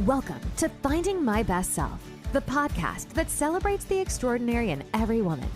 Welcome to Finding My Best Self, the podcast that celebrates the extraordinary in every woman.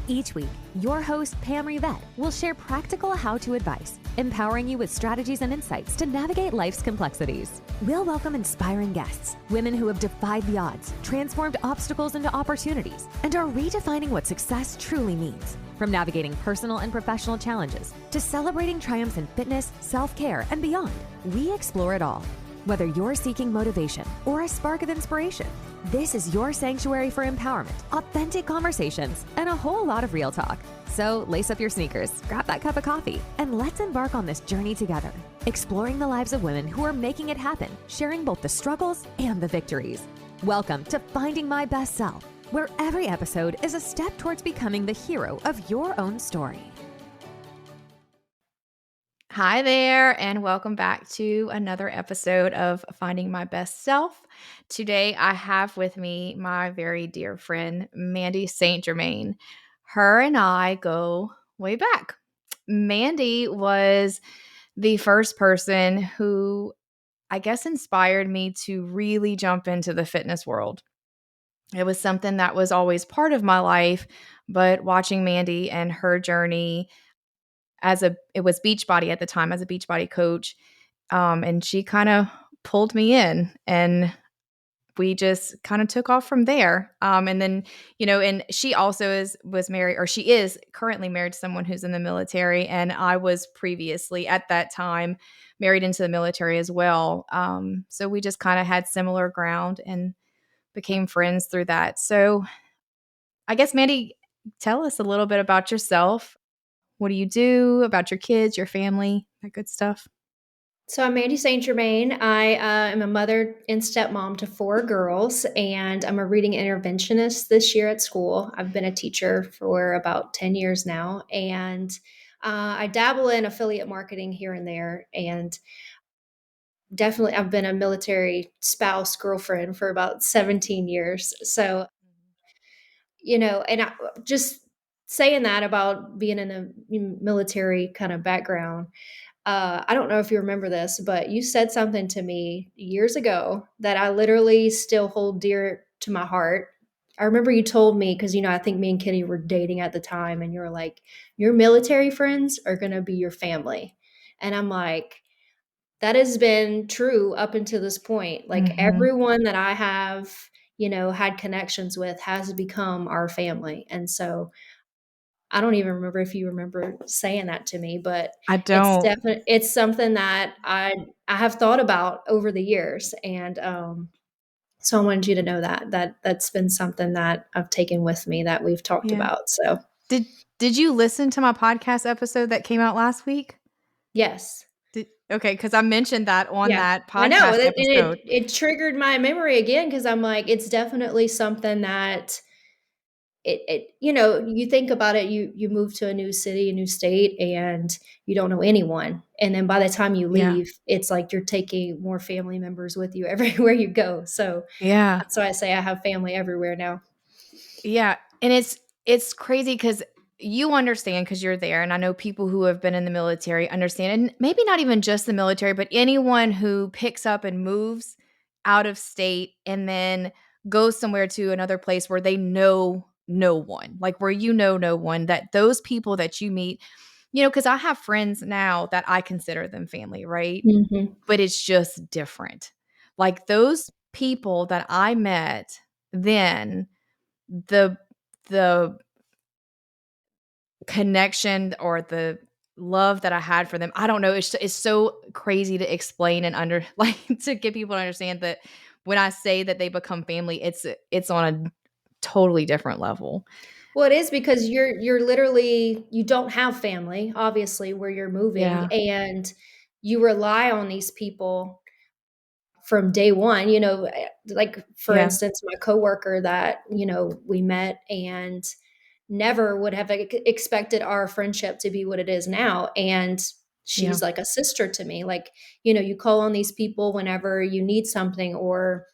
Each week, your host, Pam Rivette, will share practical how-to advice, empowering you with strategies and insights to navigate life's complexities. We'll welcome inspiring guests, women who have defied the odds, transformed obstacles into opportunities, and are redefining what success truly means. From navigating personal and professional challenges to celebrating triumphs in fitness, self-care, and beyond, we explore it all. Whether you're seeking motivation or a spark of inspiration, this is your sanctuary for empowerment, authentic conversations, and a whole lot of real talk. So lace up your sneakers, grab that cup of coffee, and let's embark on this journey together, exploring the lives of women who are making it happen, sharing both the struggles and the victories. Welcome to Finding My Best Self, where every episode is a step towards becoming the hero of your own story. Hi there, and welcome back to another episode of Finding My Best Self. Today, I have with me my very dear friend, Mandi St. Germaine. Her and I go way back. Mandi was the first person who, I guess, inspired me to really jump into the fitness world. It was something that was always part of my life, but watching Mandi and her journey it was Beachbody at the time as a Beachbody coach. And she kind of pulled me in and we just kind of took off from there. And then, and she also was married, or she is currently married to someone who's in the military. And I was previously at that time married into the military as well. So we just kind of had similar ground and became friends through that. So I guess, Mandi, tell us a little bit about yourself. What do you do, about your kids, your family, that good stuff? So I'm Mandi St. Germaine. I am a mother and stepmom to 4 girls, and I'm a reading interventionist this year at school. I've been a teacher for about 10 years now, and I dabble in affiliate marketing here and there. And definitely, I've been a military spouse, girlfriend for about 17 years. So, and just saying that about being in a military kind of background. I don't know if you remember this, but you said something to me years ago that I literally still hold dear to my heart. I remember you told me, because, I think me and Kenny were dating at the time, and you were like, your military friends are going to be your family. And I'm like, that has been true up until this point. Like everyone that I have, had connections with has become our family. And so I don't even remember if you remember saying that to me, but I don't. it's something that I have thought about over the years. And so I wanted you to know that's been something that I've taken with me that we've talked Yeah. about. So Did you listen to my podcast episode that came out last week? yes. Okay, because I mentioned that on Yeah, that I know. podcast episode. It triggered my memory again, because I'm like, it's definitely something that you think about it, you move to a new city, a new state, and you don't know anyone. And then by the time you Yeah. leave, it's like you're taking more family members with you everywhere you go. So Yeah. that's why I say I have family everywhere now. Yeah. And it's crazy because you understand because you're there. And I know people who have been in the military understand, and maybe not even just the military, but anyone who picks up and moves out of state and then goes somewhere to another place where they know no one, like where no one, that those people that you meet, because I have friends now that I consider them family, right? Mhm. But it's just different. Like those people that I met then, the the connection or the love that I had for them, I don't know, it's so crazy to explain and like to get people to understand that when I say that they become family, it's on a totally different level. Well, it is, because you're literally, you don't have family, obviously, where you're moving, Yeah. and you rely on these people from day one. Like, for Yeah. instance, my coworker that, we met and never would have expected our friendship to be what it is now. And Yeah. she's like a sister to me. Like, you call on these people whenever you need something, or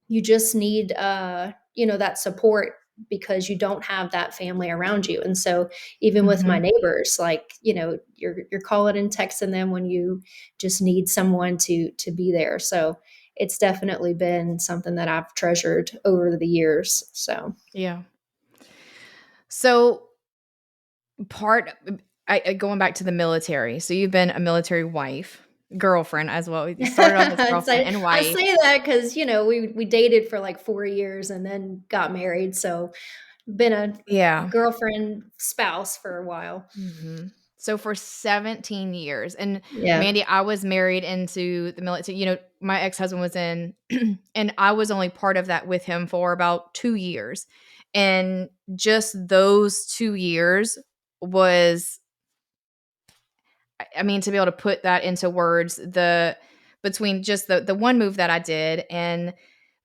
you just need, that support, because you don't have that family around you. And so even with my Mhm. neighbors, like, you're calling and texting them when you just need someone to be there. So it's definitely been something that I've treasured over the years. So Yeah. So part going back to the military. So you've been a military wife, girlfriend as well. You started off as So girlfriend and I wife. say that because, we dated for like 4 years and then got married. So been a Yeah. girlfriend spouse for a while. Mhm. So for 17 years, and Yeah. Mandy, I was married into the military. My ex-husband was in, and I was only part of that with him for about 2 years. And just those 2 years was, I mean, to be able to put that into words, between just the one move that I did and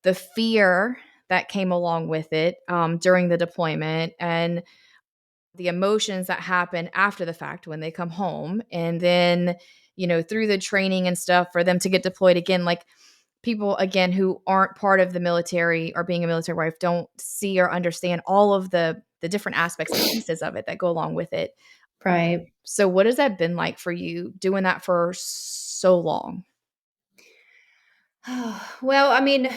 the fear that came along with it, during the deployment, and the emotions that happen after the fact when they come home, and then through the training and stuff for them to get deployed again, like, people again who aren't part of the military or being a military wife don't see or understand all of the different aspects and pieces of it that go along with it. Right. So what has that been like for you doing that for so long? Well, I mean,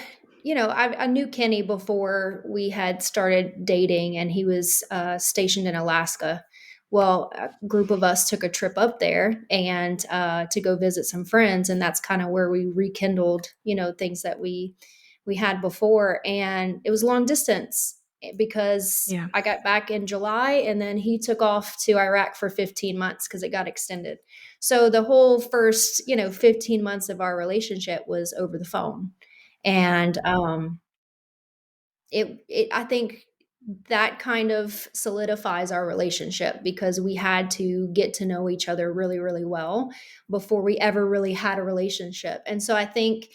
I knew Kenny before we had started dating, and he was stationed in Alaska. Well, a group of us took a trip up there and to go visit some friends, and that's kind of where we rekindled, things that we had before, and it was long distance because Yeah. I got back in July, and then he took off to Iraq for 15 months because it got extended. So the whole first, 15 months of our relationship was over the phone. And I think that kind of solidifies our relationship because we had to get to know each other really, really well before we ever really had a relationship. And so I think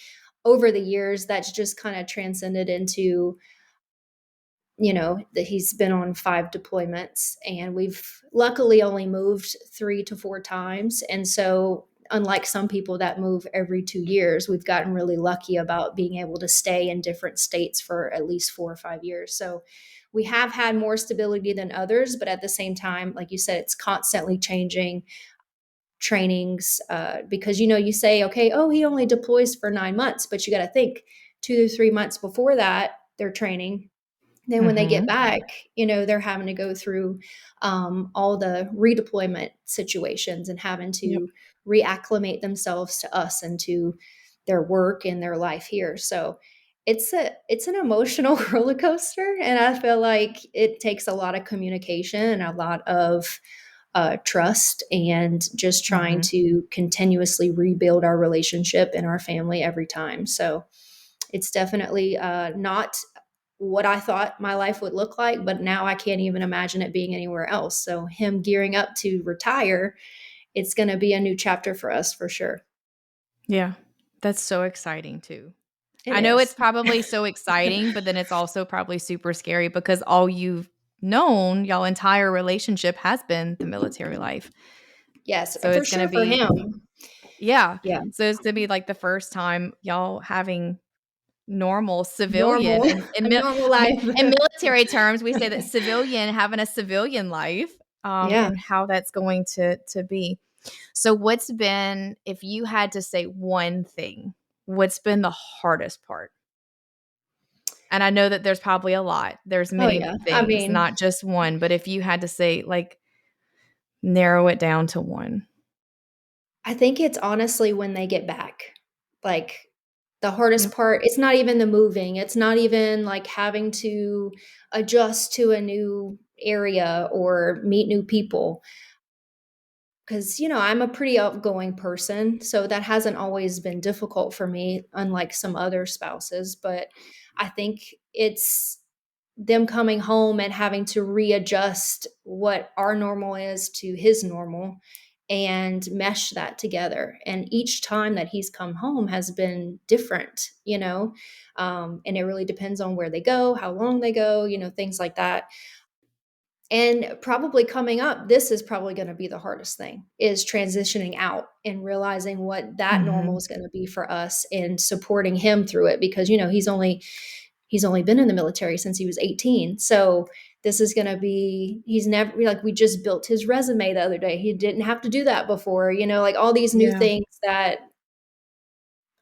over the years, that's just kind of transcended into, that he's been on 5 deployments, and we've luckily only moved 3 to 4 times. And so unlike some people that move every 2 years, we've gotten really lucky about being able to stay in different states for at least 4 or 5 years. So we have had more stability than others, but at the same time, like you said, it's constantly changing trainings, because you say, okay, oh, he only deploys for 9 months, but you got to think 2 to 3 months before that they're training. Then when they get Mhm. back, they're having to go through all the redeployment situations and having Yep. to reacclimate themselves to us and to their work and their life here. So it's an emotional roller coaster, and I feel like it takes a lot of communication and a lot of trust, and just trying Mhm. to continuously rebuild our relationship and our family every time. So it's definitely not what I thought my life would look like, but now I can't even imagine it being anywhere else. So him gearing up to retire, it's going to be a new chapter for us for sure. Yeah. That's so exciting too. It I know it's is. probably so exciting, but then it's also probably super scary because all you've known, y'all entire relationship has been the military life. Yes, So for it's gonna sure for be, him. yeah. Yeah. So it's gonna be like the first time y'all having normal civilian, Normal, a normal life. in military terms, we say that civilian having a civilian life, Yeah. and how that's going to be. So what's been, if you had to say one thing, what's been the hardest part? And I know that there's probably a lot. There's Oh many yeah. I things, mean, not just one, but if you had to say, like, narrow it down to one. I think it's honestly when they get back. Like the hardest Yep. part, it's not even the moving. It's not even like having to adjust to a new area or meet new people. Because, I'm a pretty outgoing person. So that hasn't always been difficult for me, unlike some other spouses. But I think it's them coming home and having to readjust what our normal is to his normal and mesh that together. And each time that he's come home has been different, and it really depends on where they go, how long they go, things like that. And probably coming up, this is probably going to be the hardest thing, is transitioning out and realizing what that normal Mhm. is going to be for us and supporting him through it, because he's only been in the military since he was 18. So this is going to be, he's never, like, we just built his resume the other day. He didn't have to do that before, like all these new Yeah. things that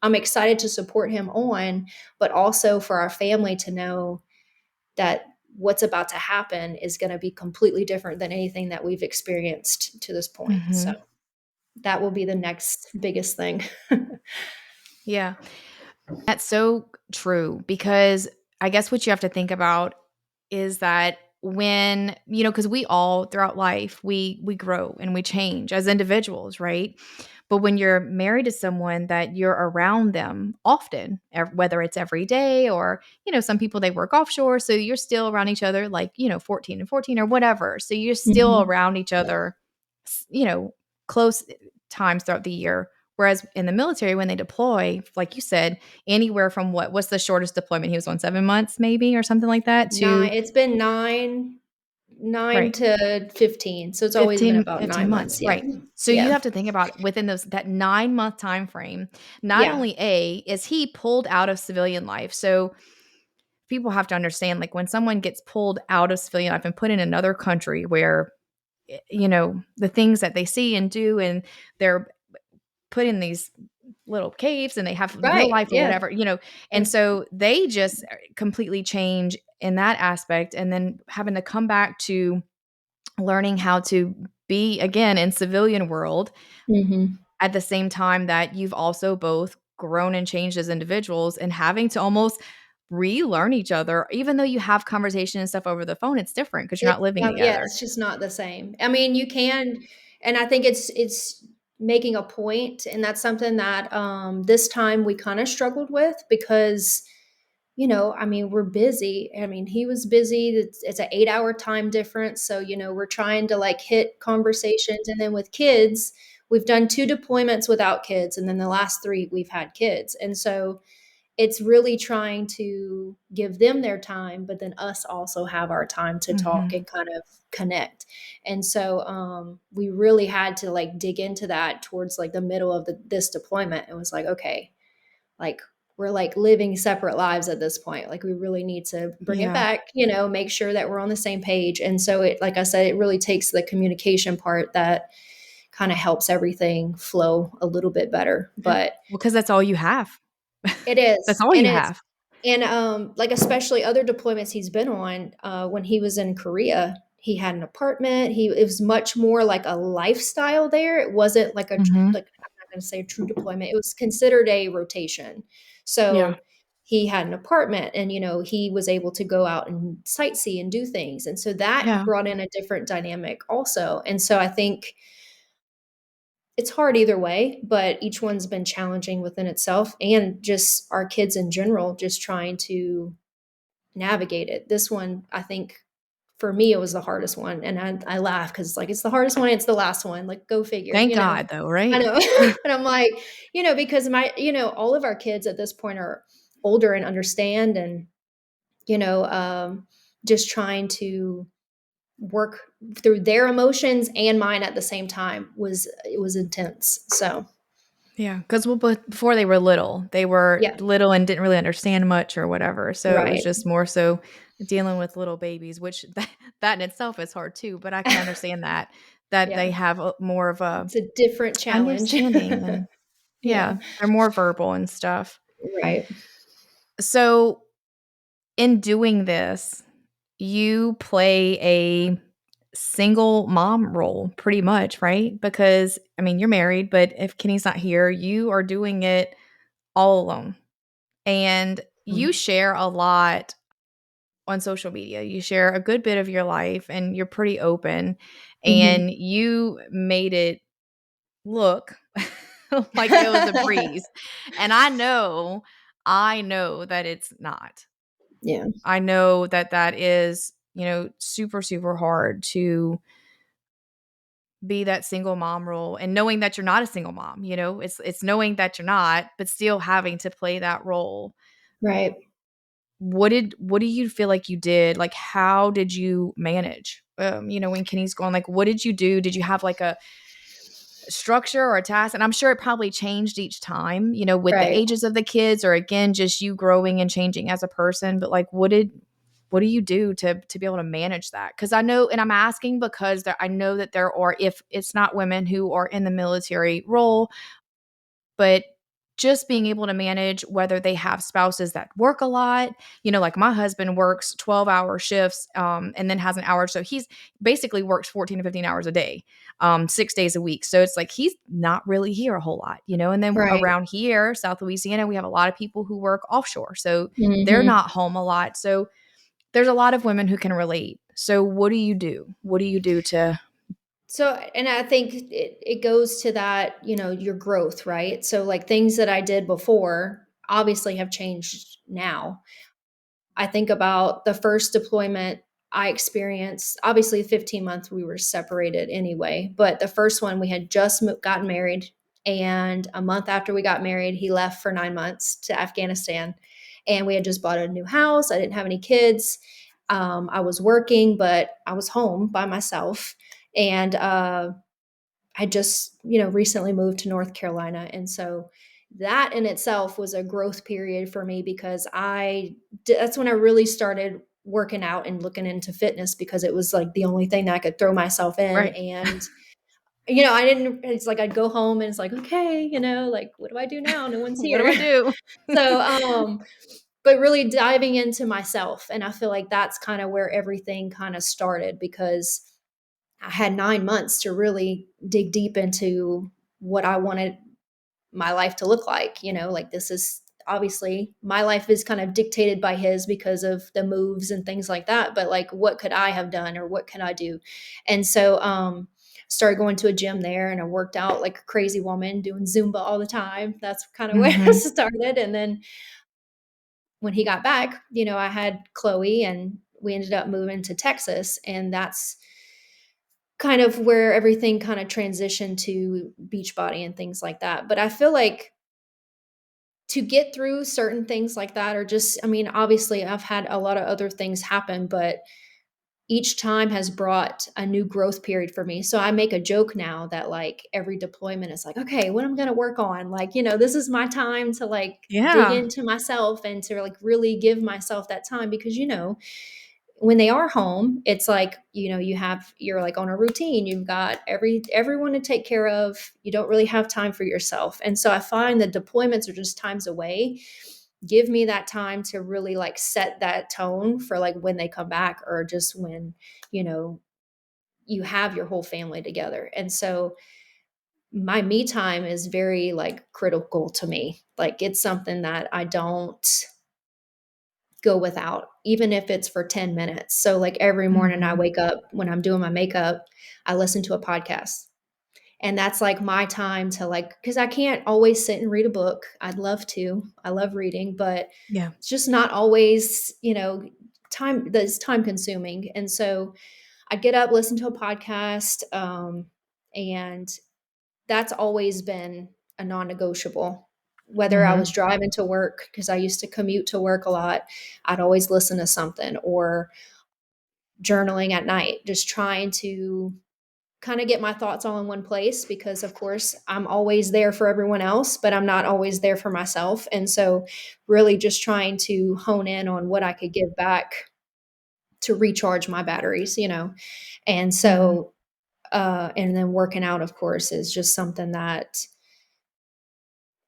I'm excited to support him on, but also for our family to know that what's about to happen is going to be completely different than anything that we've experienced to this point. So Mhm. that will be the next biggest thing. Yeah. That's so true because I guess what you have to think about is that when, cuz we all throughout life we grow and we change as individuals, right? But when you're married to someone that you're around them often, whether it's every day or, some people they work offshore, so you're still around each other like, 14 and 14 or whatever. So you're still Mhm. around each other, close times throughout the year. Whereas in the military, when they deploy, like you said, anywhere from what's the shortest deployment he was on, 7 months maybe or something like that to It's been nine right to 15. So it's always been 15 about 15 9 months. months, Yeah. right? So you Yeah. have to think about within that 9 month time frame, not Yeah. only is he pulled out of civilian life. So people have to understand, like when someone gets pulled out of civilian life and put in another country where the things that they see and do, and they're put in these little caves and they have no Right. life or Yeah. whatever, and Yeah. so they just completely change in that aspect, and then having to come back to learning how to be again in civilian world Mhm. at the same time that you've also both grown and changed as individuals, and having to almost relearn each other. Even though you have conversation and stuff over the phone, it's different because you're not living Yeah, together. it's just not the same. I mean, you can, and I think it's making a point, and that's something that this time we kind of struggled with because I mean, we're busy. I mean, he was busy. It's an 8 hour time difference, so we're trying to like hit conversations, and then with kids, we've done 2 deployments without kids, and then the last 3 we've had kids, and so it's really trying to give them their time, but then us also have our time to talk Hmm. and kind of connect. And so we really had to like dig into that towards like the middle of this deployment. It was like, okay, like we're like living separate lives at this point. Like we really need to bring it Yeah. back, make sure that we're on the same page. And so it, like I said, it really takes the communication part that kind of helps everything flow a little bit better. Yeah. But Well, because that's all you have. it That's is, all and you it's have. and like especially other deployments he's been on. When he was in Korea, he had an apartment. It was much more like a lifestyle there. It wasn't like Hmm. like I'm not going to say a true deployment. It was considered a rotation. Yeah. So he had an apartment, and he was able to go out and sightsee and do things, and so that Yeah. brought in a different dynamic also. And so I think it's hard either way, but each one's been challenging within itself, and just our kids in general, just trying to navigate it. This one, I think for me, it was the hardest one. And I laugh because like it's the hardest one, it's the last one. Like, go figure, Thank God, though, I right? know. And I'm like, because all of our kids at this point are older and understand, and, you know, um, just trying to work through their emotions and mine at the same time was intense. So Yeah, because before they were yeah. little and didn't really understand much or whatever. So it was Right. just more so dealing with little babies, which that in itself is hard too. But I can understand that Yeah. they have more of a It's a different challenge. understanding, and Yeah. yeah, they're more verbal and stuff. Right. So in doing this, you play a single mom role pretty much, right? Because I mean, you're married, but if Kenny's not here, you are doing it all alone. And you Mm. share a lot on social media. You share a good bit of your life and you're pretty open, Mhm. and you made it look like it was a breeze. And I know that it's not. Yeah. I know that that is, super super hard to be that single mom role, and knowing that you're not a single mom, it's knowing that you're not, but still having to play that role. Right. What do you feel like you did? Like, how did you manage? When Kenny's gone, like, what did you do? Did you have like a structure or a task? And I'm sure it probably changed each time, with the Right. ages of the kids, or again, just you growing and changing as a person. But like, what do you do to be able to manage that? Because I know, and I'm asking because I know that there are, if it's not women who are in the military role, but just being able to manage whether they have spouses that work a lot. Like my husband works 12-hour shifts, and then has an hour. So he's basically works 14 to 15 hours a day, 6 days a week. So it's like he's not really here a whole lot, and then Right. around here, South Louisiana, we have a lot of people who work offshore. So they're Hmm. not home a lot. So there's a lot of women who can relate. So what do you do? What do you do to So, and I think it goes to that, your growth, right? So, like things that I did before obviously have changed now. I think about the first deployment I experienced. Obviously, 15 months we were separated anyway, but the first one we had just gotten married. And a month after we got married, he left for 9 months to Afghanistan. And we had just bought a new house. I didn't have any kids. I was working, but I was home by myself. And I just, recently moved to North Carolina. And so that in itself was a growth period for me because that's when I really started working out and looking into fitness because it was like the only thing that I could throw myself in. right? And, it's like I'd go home and it's like, okay, like, what do I do now? No one's What do here. I do? So, but really diving into myself. And I feel like that's kind of where everything kind of started because I had 9 months to really dig deep into what I wanted my life to look like. Like this is obviously my life is kind of dictated by his because of the moves and things like that. But like, what could I have done or what could I do? And so, started going to a gym there and I worked out like a crazy woman doing Zumba all the time. That's kind of where I Mhm. started. And then when he got back, I had Chloe and we ended up moving to Texas. And that's kind of where everything kind of transitioned to Beachbody and things like that. But I feel like to get through certain things like that, or just, I mean, obviously I've had a lot of other things happen, but each time has brought a new growth period for me. So I make a joke now that like every deployment is like, okay, what I'm going to work on, like, this is my time to like dig Yeah. into myself and to like really give myself that time because, when they are home, it's like, you're like on a routine. You've got everyone to take care of. You don't really have time for yourself. And so I find that deployments are just times away. Give me that time to really like set that tone for like when they come back or just when, you know, you have your whole family together. And so my me time is very like critical to me. Like it's something that I don't go without, even if it's for 10 minutes. So, like every morning I Mhm. wake up when I'm doing my makeup, I listen to a podcast. And that's like my time to like, because I can't always sit and read a book. I'd love to. I love reading, but Yeah. it's just not always, time that's time consuming. And so I get up, listen to a podcast, and that's always been a non-negotiable. Whether I was Mhm. driving to work, because I used to commute to work a lot, I'd always listen to something, or journaling at night, just trying to kind of get my thoughts all in one place because of course I'm always there for everyone else, but I'm not always there for myself. And so really just trying to hone in on what I could give back to recharge my batteries, And Mhm. so and then working out, of course, is just something that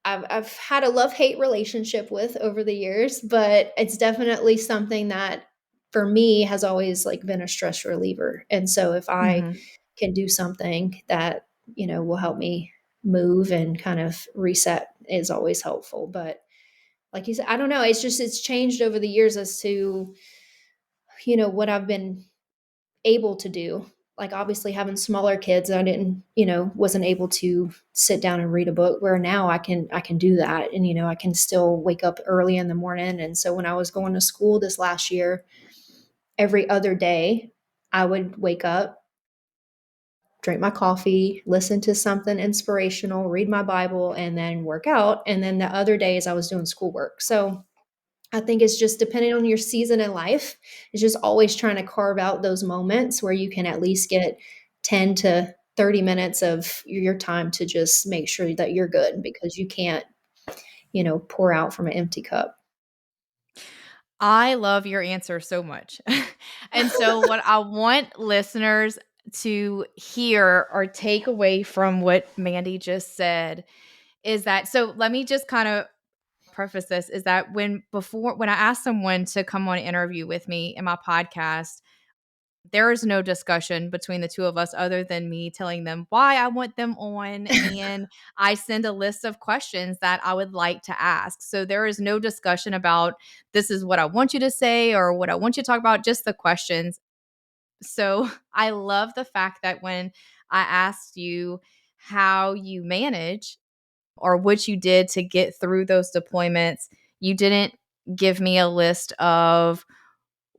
I've had a love-hate relationship with over the years, but it's definitely something that for me has always like been a stress reliever. And so if I Mhm. can do something that, will help me move and kind of reset is always helpful. But like you said, I don't know, it's changed over the years as to, what I've been able to do. Like obviously having smaller kids, I didn't, wasn't able to sit down and read a book, where now I can do that. And, I can still wake up early in the morning. And so when I was going to school this last year, every other day I would wake up, drink my coffee, listen to something inspirational, read my Bible, and then work out. And then the other days I was doing schoolwork. So I think it's just depending on your season in life. It's just always trying to carve out those moments where you can at least get 10 to 30 minutes of your time to just make sure that you're good because you can't, pour out from an empty cup. I love your answer so much. And so, what I want listeners to hear or take away from what Mandi just said is that, so let me just kind of preface this, is that when I asked someone to come on an interview with me in my podcast, there is no discussion between the two of us other than me telling them why I want them on. And I send a list of questions that I would like to ask. So there is no discussion about this is what I want you to say or what I want you to talk about, just the questions. So I love the fact that when I asked you how you manage or what you did to get through those deployments, you didn't give me a list of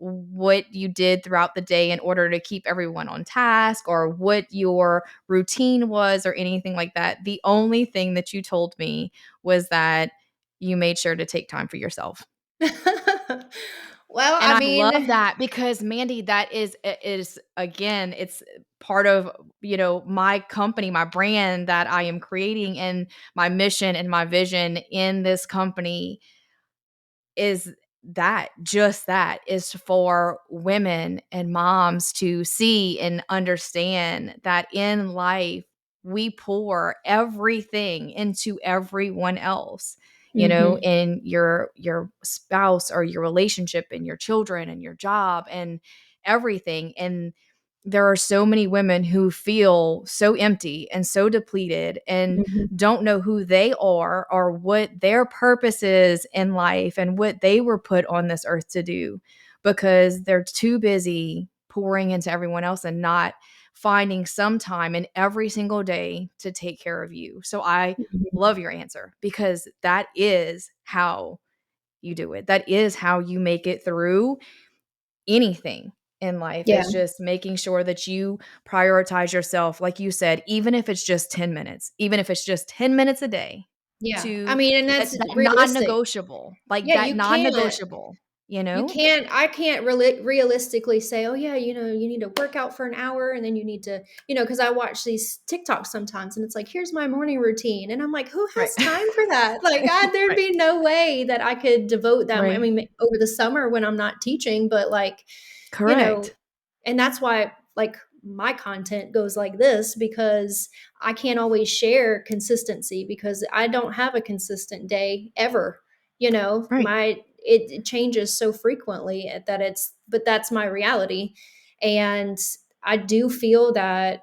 what you did throughout the day in order to keep everyone on task or what your routine was or anything like that. The only thing that you told me was that you made sure to take time for yourself. Well, And I I love mean, that because Mandi, that is again, it's part of, my company, my brand that I am creating, and my mission and my vision in this company is that is for women and moms to see and understand that in life we pour everything into everyone else, mhm, in your spouse or your relationship and your children and your job and everything. And there are so many women who feel so empty and so depleted and mhm, don't know who they are or what their purpose is in life and what they were put on this earth to do, because they're too busy pouring into everyone else and not finding some time in every single day to take care of you. So I mhm. love your answer because that is how you do it. That is how you make it through anything in life, Yeah, is just making sure that you prioritize yourself. Like you said, even if it's just 10 minutes, even if it's just 10 minutes a day, yeah. I to mean, and that's that realistic. non-negotiable, like Yeah, that non-negotiable, you know? I can't realistically say, oh yeah, you need to work out for an hour and then you need to, because I watch these TikToks sometimes and it's like, here's my morning routine. And I'm like, who Right. has time for that? Like, there'd Right. be no way that I could devote that. I Right. mean, over the summer when I'm not teaching, but like, you know, Correct. and that's why like my content goes like this, because I can't always share consistency because I don't have a consistent day ever. Right. It changes so frequently that but that's my reality. And I do feel that,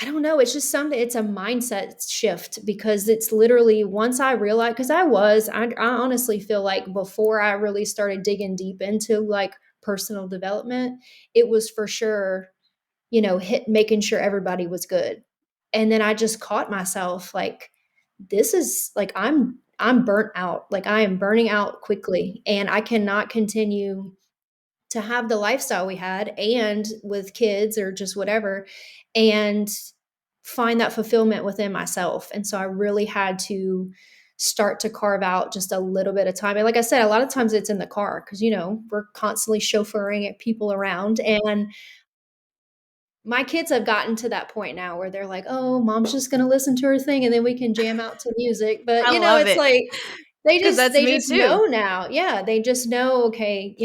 I don't know, it's just something, it's a mindset shift, because it's literally once I realized, because I honestly feel like before I really started digging deep into like personal development, it was for sure, making sure everybody was good. And then I just caught myself like, this is like, I'm burnt out. Like I am burning out quickly and I cannot continue to have the lifestyle we had and with kids or just whatever and find that fulfillment within myself. And so I really had to start to carve out just a little bit of time. And like I said, a lot of times it's in the car because, we're constantly chauffeuring at people around. And my kids have gotten to that point now where they're like, oh, mom's just going to listen to her thing and then we can jam out to music. But, I love it's it like, because that's they me just too. know now. Yeah. They just know, okay,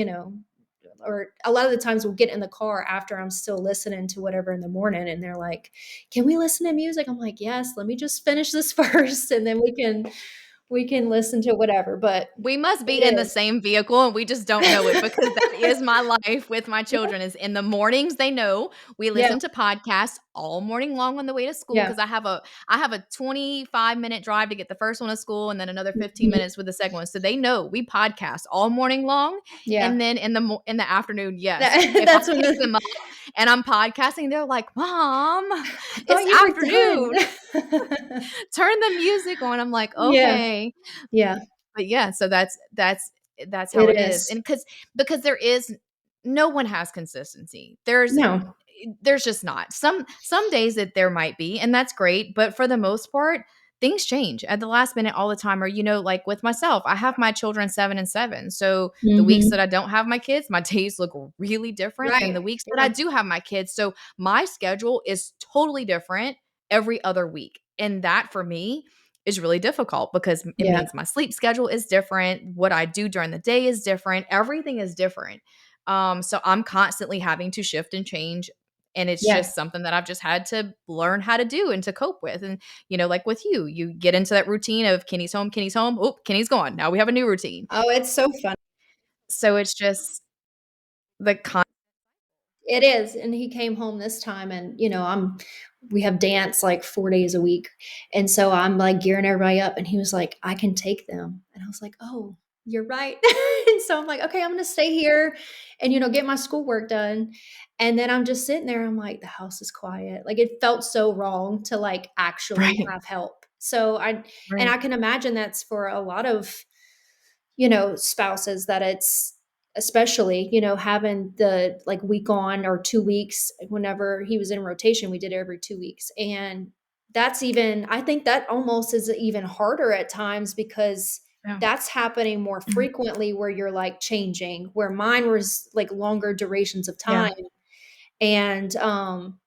or a lot of the times we'll get in the car after I'm still listening to whatever in the morning and they're like, can we listen to music? I'm like, yes, let me just finish this first and then we can listen to whatever. But We must be in it the is. same vehicle and we just don't know it, because that is my life with my children. Is in the mornings they know we Yeah. listen to podcasts all morning long on the way to school, Yeah. because I have a 25-minute drive to get the first one to school and then another 15 Mhm. minutes with the second one. So they know we podcast all morning long. Yeah. And then in the afternoon, yes, if I That's when pick them up and I'm podcasting, they're like, "Mom, I thought it's you were afternoon. done. Turn the music on." I'm like, Yeah. "Okay." Yeah. But yeah, so that's how It it is. is. And because there is no one has consistency. No. There's just not. Some days that there might be, and that's great, but for the most part, things change at the last minute all the time. Or like with myself, I have my children 7 and 7. So the weeks that Mhm. I don't have my kids, my days look really different than Right. the weeks that I Yeah. do have my kids. So my schedule is totally different every other week. And that for me is really difficult because it Yeah. means my sleep schedule is different. What I do during the day is different. Everything is different. So I'm constantly having to shift and change And it's Yeah. just something that I've just had to learn how to do and to cope with. And, like with you get into that routine of Kenny's home, Kenny's home. Oh, Kenny's gone. Now we have a new routine. Oh, it's so fun. So it's just the It is. And he came home this time and, we have dance like 4 days a week. And so I'm like gearing everybody up and he was like, I can take them. And I was like, oh, you're right. And so I'm like, okay, I'm going to stay here and, get my schoolwork done. And then I'm just sitting there. I'm like, the house is quiet. Like it felt so wrong to like actually right, have help. So and right. I can imagine that's for a lot of spouses that it's especially, having the like week on or 2 weeks. Whenever he was in rotation, we did every 2 weeks. And that's even, I think that almost is even harder at times because Yeah. that's happening more Mhm. frequently where you're like changing, where mine was like longer durations of Yeah. time. And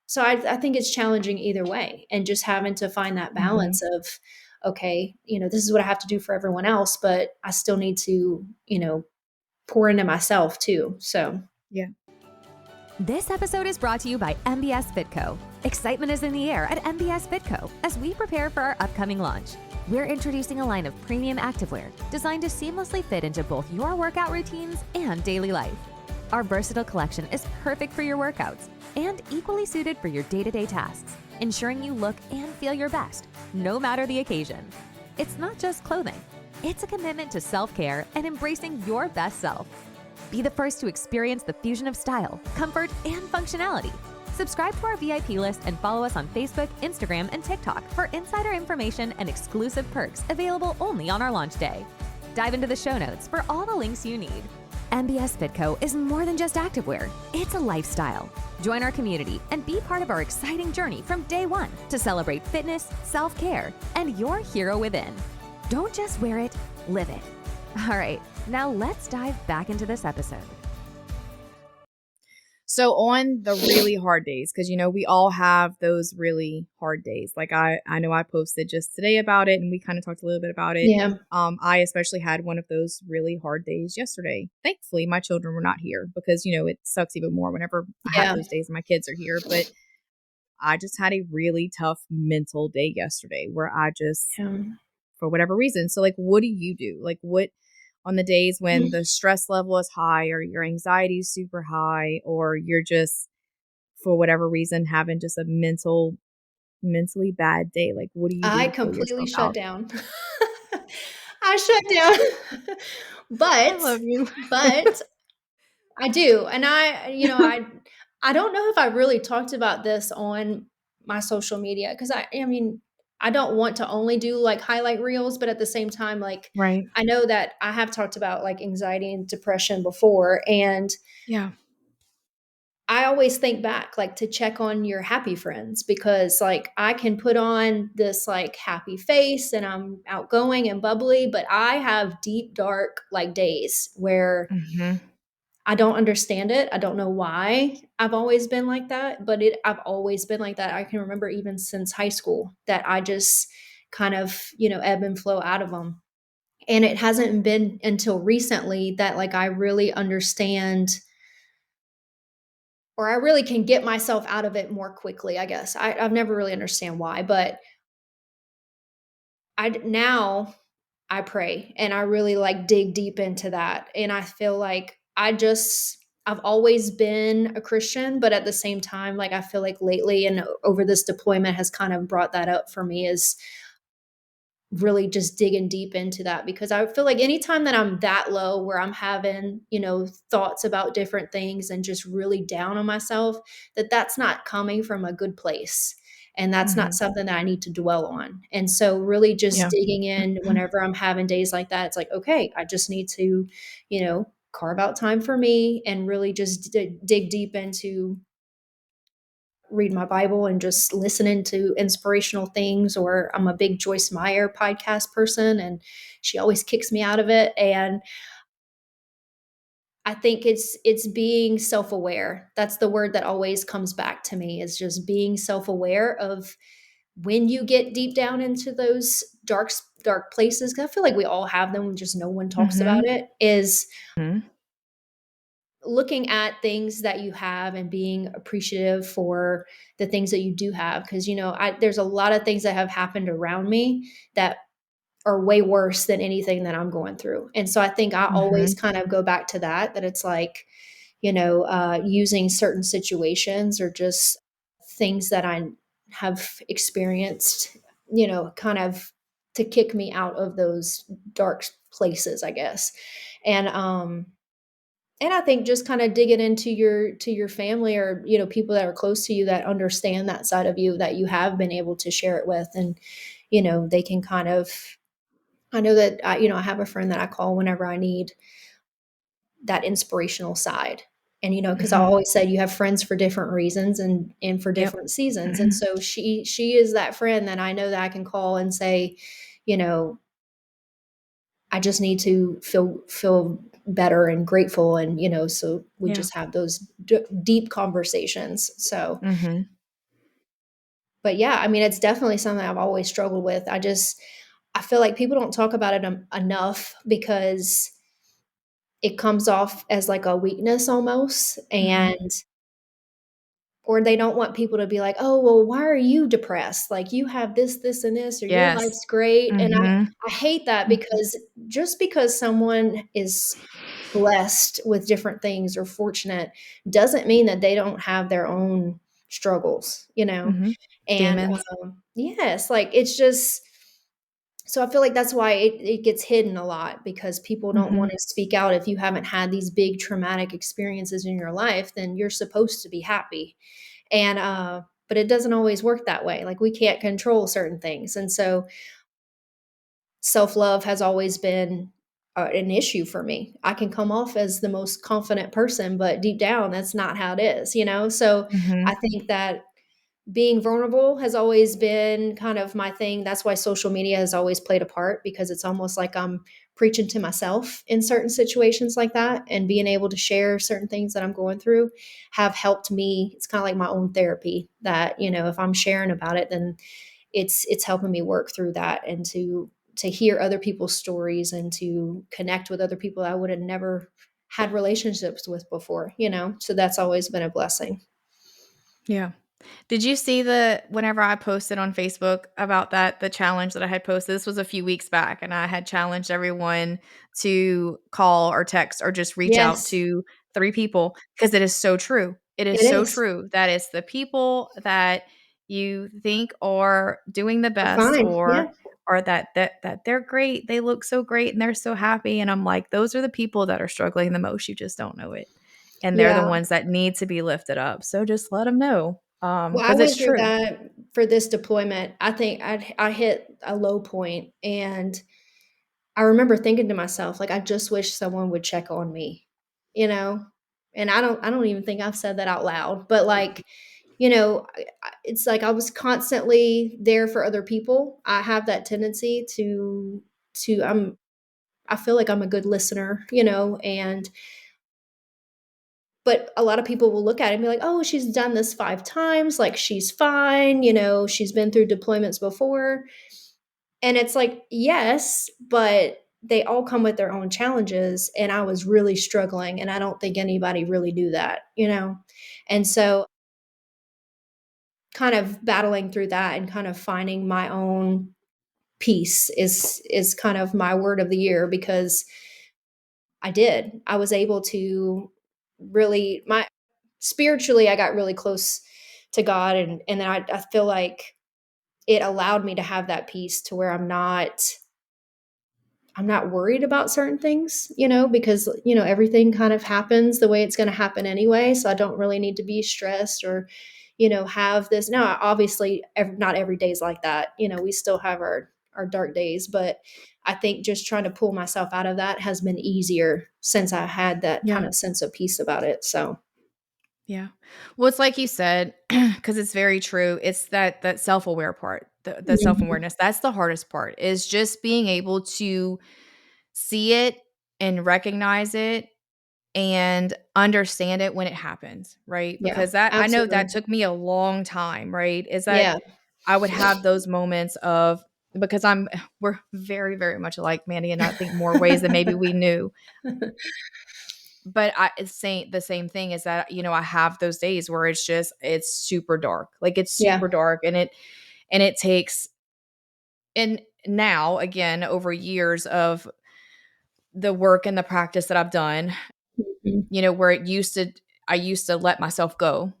so I think it's challenging either way. And just having to find that Mhm. balance of, okay, this is what I have to do for everyone else, but I still need to, pour into myself too. So Yeah. This episode is brought to you by MBS Fitco. Excitement is in the air at MBS Fitco as we prepare for our upcoming launch. We're introducing a line of premium activewear designed to seamlessly fit into both your workout routines and daily life. Our versatile collection is perfect for your workouts and equally suited for your day-to-day tasks, ensuring you look and feel your best, no matter the occasion. It's not just clothing. It's a commitment to self-care and embracing your best self. Be the first to experience the fusion of style, comfort, and functionality. Subscribe to our VIP list and follow us on Facebook, Instagram, and TikTok for insider information and exclusive perks available only on our launch day. Dive into the show notes for all the links you need. MBS Fitco is more than just activewear. It's a lifestyle. Join our community and be part of our exciting journey from day one to celebrate fitness, self-care, and your hero within. Don't just wear it, live it. All right, now let's dive back into this episode. So on the really hard days, because we all have those really hard days. Like I know I posted just today about it, and we kind of talked a little bit about it. yeah, I especially had one of those really hard days yesterday. Thankfully, my children were not here because it sucks even more whenever I have yeah, those days and my kids are here. But I just had a really tough mental day yesterday where I just, yeah. for whatever reason. So like, what do you do? Like what on the days when the stress level is high or your anxiety is super high or you're just for whatever reason having just a mentally bad day? Like what do you do I to pull completely yourself shut out? down. I shut down. I love you. But I do. And I don't know if I really talked about this on my social media because I mean, I don't want to only do like highlight reels, but at the same time, like Right. I know that I have talked about like anxiety and depression before. And Yeah. I always think back like to check on your happy friends because like I can put on this like happy face and I'm outgoing and bubbly, but I have deep dark like days where Hmm. I don't understand it. I don't know why I've always been like that, but I've always been like that. I can remember even since high school that I just kind of, ebb and flow out of them. And it hasn't been until recently that like I really understand or I really can get myself out of it more quickly, I guess. I've never really understand why, but now I pray and I really like dig deep into that. And I feel like I've always been a Christian, but at the same time, like I feel like lately and over this deployment has kind of brought that up for me is really just digging deep into that because I feel like anytime that I'm that low where I'm having, thoughts about different things and just really down on myself, that's not coming from a good place. And that's not Hmm. something that I need to dwell on. And so really just Yeah. digging in whenever I'm having days like that, it's like, okay, I just need to, carve out time for me and really just dig deep into read my Bible and just listening to inspirational things, or I'm a big Joyce Meyer podcast person and she always kicks me out of it. And I think it's being self-aware. That's the word that always comes back to me is just being self-aware of when you get deep down into those dark places. 'Cause I feel like we all have them, just no one talks about Hmm. it, is looking at things that you have and being appreciative for the things that you do have. Because, there's a lot of things that have happened around me that are way worse than anything that I'm going through. And so I think I always Mhm. kind of go back to that it's like, using certain situations or just things that I have experienced, kind of to kick me out of those dark places, I guess. And and I think just kind of digging into your family or people that are close to you that understand that side of you that you have been able to share it with, and they can kind of. I know that I have a friend that I call whenever I need that inspirational side. And because I Mhm. always said you have friends for different reasons and for Yep. different seasons. And so she is that friend that I know that I can call and say, you know, I just need to feel better and grateful, and so we Yeah. just have those deep conversations. So, Mhm. but yeah, I mean, it's definitely something I've always struggled with. I feel like people don't talk about it enough because it comes off as like a weakness almost, Mhm. and or they don't want people to be like, "Oh, well, why are you depressed? Like you have this and this, or your Yes. life's great." And Mhm. I hate that, Mhm. because just because someone is blessed with different things or fortunate doesn't mean that they don't have their own struggles. Mhm. And Demons. yes, like it's just, so I feel like that's why it gets hidden a lot, because people don't want Mhm. to speak out. If you haven't had these big traumatic experiences in your life, then you're supposed to be happy. And but it doesn't always work that way. Like we can't control certain things. And so self-love has always been an issue for me. I can come off as the most confident person, but deep down that's not how it is. So I Mhm. think that being vulnerable has always been kind of my thing. That's why social media has always played a part, because it's almost like I'm preaching to myself in certain situations like that, and being able to share certain things that I'm going through have helped me. It's kind of like my own therapy that, if I'm sharing about it, then it's helping me work through that, and to hear other people's stories and to connect with other people I would have never had relationships with before. So that's always been a blessing. Yeah. Did you see whenever I posted on Facebook about the challenge that I had posted? This was a few weeks back, and I had challenged everyone to call or text or just reach out Yes, to 3 people, because it is so true. It is it so is. true that it's the people that you think are doing the We're best, fine. Yeah. or that they're great, they look so great and they're so happy, and I'm like, those are the people that are struggling the most, you just don't know it. And they're the Yeah. ones that need to be lifted up. So just let them know. Well, I Because it's went through true. that for this deployment. I think I hit a low point, and I remember thinking to myself, like, I just wish someone would check on me, you know? And I don't even think I've said that out loud, but like, it's like I was constantly there for other people. I have that tendency to I feel like I'm a good listener, and but a lot of people will look at it and be like, "Oh, she's done this 5 times, like, she's fine, she's been through deployments before." And it's like, "Yes, but they all come with their own challenges, and I was really struggling, and I don't think anybody really knew that?" And so, kind of battling through that and kind of finding my own peace is kind of my word of the year, because I did. I was able to really my spiritually, I got really close to God, and then I feel like it allowed me to have that peace to where I'm not worried about certain things, because everything kind of happens the way it's going to happen anyway. So I don't really need to be stressed or have this. Now, obviously, not every day is like that. We still have our dark days, but I think just trying to pull myself out of that has been easier since I had that kind Yeah. of sense of peace about it. So, Yeah. Well, it's like you said, because it's very true. It's that self-aware part, the mhm. self-awareness. That's the hardest part, is just being able to see it and recognize it and understand it when it happens, right? Yeah, Because that I know that absolutely. took me a long time, right? Is that Yeah. I would have those moments of, because we're very, very much alike, Mandy, and I think more ways than maybe we knew. but it's saying the same thing is that, I have those days where it's super dark. Like it's Yeah. super dark, and it takes, and now again, over years of the work and the practice that I've done, Mhm. where I used to let myself go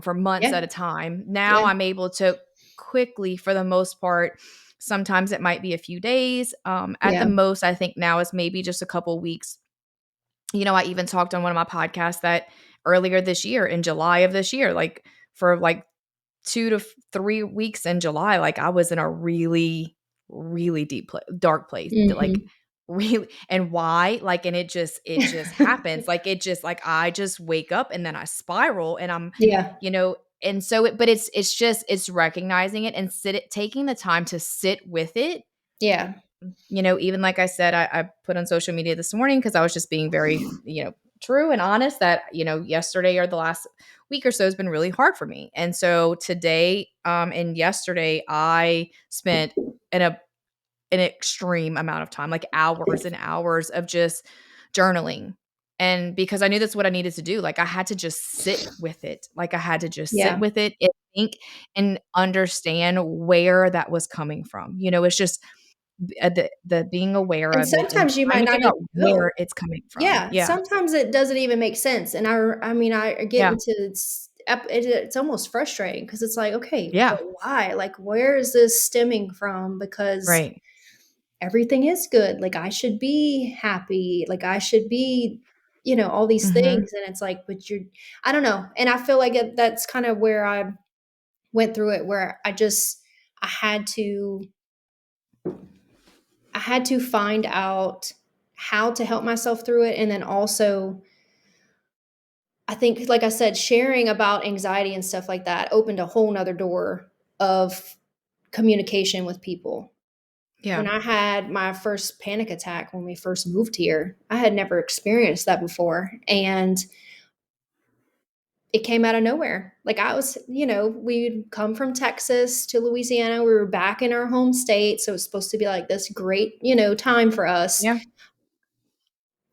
for months Yeah. at a time. Now Yeah. I'm able to quickly, for the most part, sometimes it might be a few days. At the Yeah. most, I think now is maybe just a couple weeks. I even talked on one of my podcasts that earlier this year, in July of this year, like for like 2 to 3 weeks in July, like I was in a really, really dark place. Like Mhm. really, and why? Like, and it just happens. Like it just like I just wake up and then I spiral, and I'm, Yeah. you know, and so but it's recognizing it and taking the time to sit with it. Yeah. Even like I said, I put on social media this morning because I was just being very, true and honest that, yesterday or the last week or so has been really hard for me. And so today, and yesterday, I spent an extreme amount of time, like hours and hours of just journaling. And because I knew that's what I needed to do, like I had to just sit with it. Like I had to just sit Yeah. with it and think and understand where that was coming from. It's just the being aware And of it and sometimes you trying might to not figure even out know. where it's coming from. Yeah, Yeah. sometimes it doesn't even make sense, and I mean, I get Yeah. into it's almost frustrating because it's like, okay, but Yeah. why? Like, where is this stemming from? Because Right. everything is good. Like, I should be happy. Like, I should be, all these Mhm. things, and it's like, but I don't know, and I feel like that's kind of where I went through it, where I had to I had to find out how to help myself through it, and then also I think, like I said, sharing about anxiety and stuff like that opened a whole nother door of communication with people. When Yeah. I had my first panic attack when we first moved here, I had never experienced that before. And it came out of nowhere. Like I was, we'd come from Texas to Louisiana. We were back in our home state. So it was supposed to be like this great, time for us. Yeah.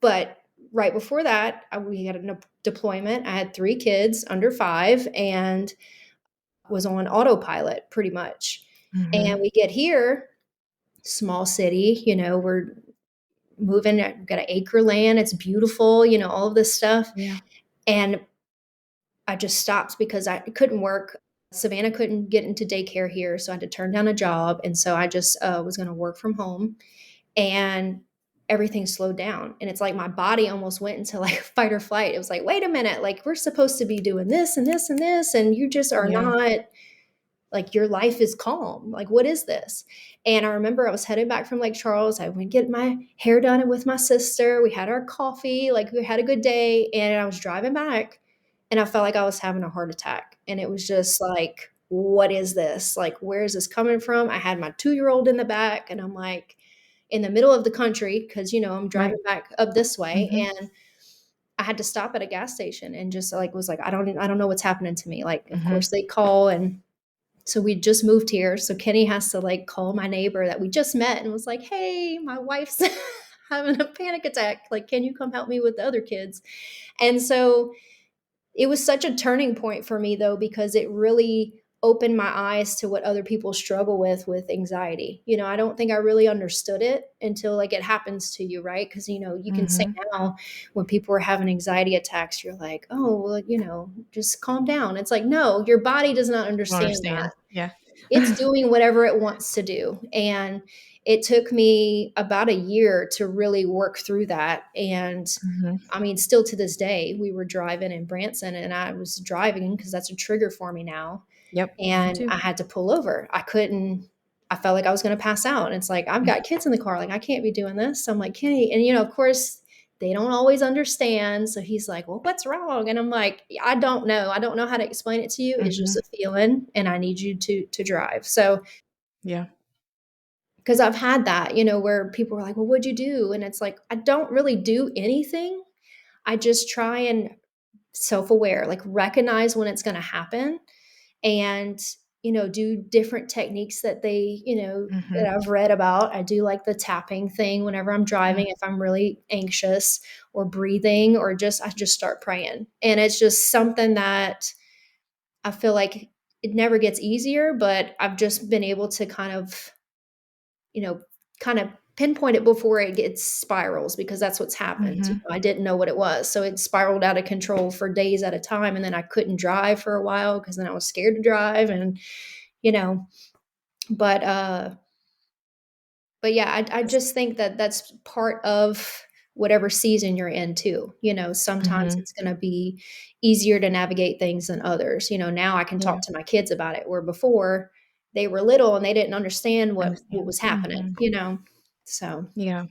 But right before that, we had a deployment. I had 3 kids under 5, and was on autopilot pretty much. And Mhm. we get here, small city, we're moving, we've got an acre land, it's beautiful, all of this stuff. Yeah. And I just stopped because I couldn't work. Savannah couldn't get into daycare here, so I had to turn down a job. And so I just was going to work from home, and everything slowed down. And it's like my body almost went into like fight or flight. It was like, wait a minute, like we're supposed to be doing this and this and this, and you just are Yeah. not. Like, your life is calm. Like, what is this? And I remember I was headed back from Lake Charles. I went get my hair done with my sister. We had our coffee. Like, we had a good day. And I was driving back, and I felt like I was having a heart attack. And it was just like, what is this? Like, where is this coming from? I had my 2-year-old in the back, and I'm like in the middle of the country because, I'm Right. driving back up this way. Mhm. And I had to stop at a gas station and just like was like, I don't know what's happening to me. Like, of Mhm. course they call, and so we just moved here. So Kenny has to like call my neighbor that we just met and was like, hey, my wife's having a panic attack. Like, can you come help me with the other kids? And so it was such a turning point for me though, because it really opened my eyes to what other people struggle with anxiety. I don't think I really understood it until like it happens to you, right? Because you can say Mhm. now when people are having anxiety attacks, you're like, oh, well, just calm down. It's like, no, your body does not I don't understand that. understand. Yeah. It's doing whatever it wants to do. And it took me about a year to really work through that. And Mhm. I mean, still to this day, we were driving in Branson, and I was driving because that's a trigger for me now. Yep. Me And too. I had to pull over. I felt like I was going to pass out. And it's like, I've got kids in the car. Like, I can't be doing this. So I'm like, Kenny, and of course, they don't always understand. So he's like, well, what's wrong? And I'm like, I don't know. I don't know how to explain it to you. It's just Mhm. a feeling, and I need you to drive. So, Yeah. because I've had that, where people are like, well, what'd you do? And it's like, I don't really do anything. I just try and self aware, like recognize when it's going to happen. And, do different techniques that they, that Mhm. I've read about. I do like the tapping thing whenever I'm Yeah. driving, if I'm really anxious, or breathing, or I just start praying. And it's just something that I feel like it never gets easier, but I've just been able to you know, kind of pinpoint it before it gets spirals, because that's what's happened. Mhm. I didn't know what it was. So it spiraled out of control for days at a time. And then I couldn't drive for a while because then I was scared to drive. And, you know, but, but yeah, I That's just think that that's part of whatever season you're in too. Sometimes Mhm. it's going to be easier to navigate things than others. Now I can Yeah. talk to my kids about it, where before they were little and they didn't understand what Understand. was happening, Mhm. So Yeah.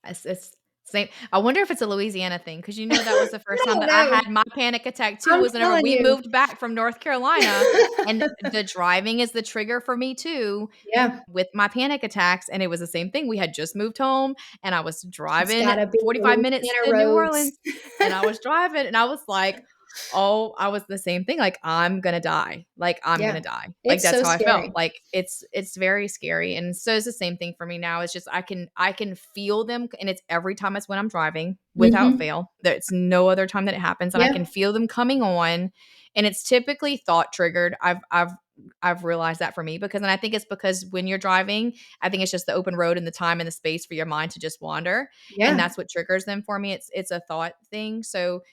It's same. I wonder if it's a Louisiana thing, because that was the first I time don't that I know. had my panic attack too, I'm was whenever telling we you. moved back from North Carolina, and the driving is the trigger for me too, Yeah, with my panic attacks, and it was the same thing. We had just moved home, and I was it's driving gotta be 45 minutes Louisiana to New roads. Orleans, and I was driving, and I was like, "Oh," I was the same thing, like, "I'm gonna die. Like, I'm Yeah, gonna die." Like, it's that's so how I felt. scary. Like, it's very scary, and so it's the same thing for me now. It's just I can feel them, and it's every time it's when I'm driving, without Mhm. fail. There's no other time that it happens, and I can Yeah, feel them coming on, and it's typically thought triggered. I've realized that for me, and I think it's because when you're driving, I think it's just the open road and the time and the space for your mind to just wander, and yeah. that's what triggers them for me. It's a thought thing, so